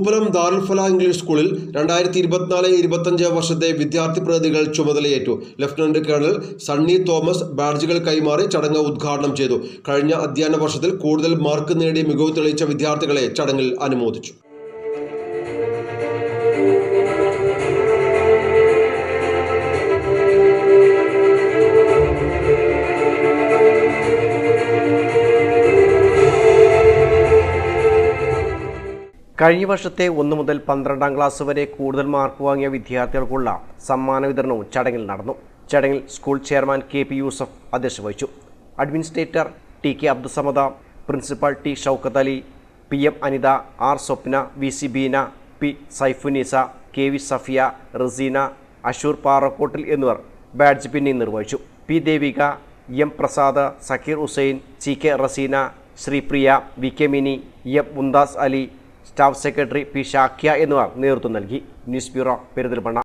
പൂപ്പലം ദാറുൽ Falah English സ്കൂളിൽ 2024-25 വർഷത്തെ വിദ്യാർത്ഥി പ്രതിനിധികൾ ചുമതലയേറ്റു. ലഫ്റ്റനന്റ് കേണൽ സണ്ണി തോമസ് ബാഡ്ജുകൾ കൈമാറി ചടങ്ങ് ഉദ്ഘാടനം ചെയ്തു. കഴിഞ്ഞ അധ്യയന വർഷത്തിൽ കൂടുതൽ മാർക്ക് നേടി മികവ് തെളിയിച്ച വിദ്യാർത്ഥികളെ ചടങ്ങിൽ അനുമോദിച്ചു. കഴിഞ്ഞ വർഷത്തെ 1 മുതൽ 12ാം ക്ലാസ് വരെ കൂടുതൽ മാർക്ക് വാങ്ങിയ വിദ്യാർത്ഥികൾക്കുള്ള സമ്മാന വിതരണവും ചടങ്ങിൽ നടന്നു. ചടങ്ങിൽ school chairman K P Yusuf അധ്യക്ഷത വഹിച്ചു. Administrator T K Abdussamad, principal T Shoukath Ali, P M Anitha, R Swapna, V C Beena, P Saifunnisa, K V Safiya, Raseena, Ashoor Parakkottil എന്നിവർ ബാഡ്ജ് പിന്നിങ് നിർവഹിച്ചു. P Devika, M Prasad, Sakkeer Hussain, C K Raseena, Sreepriya, V K Mini, M Mumtaz Ali, staff secretary P Shakya എന്നിവർ നേതൃത്വം നൽകി. News bureau, Perinthalmanna.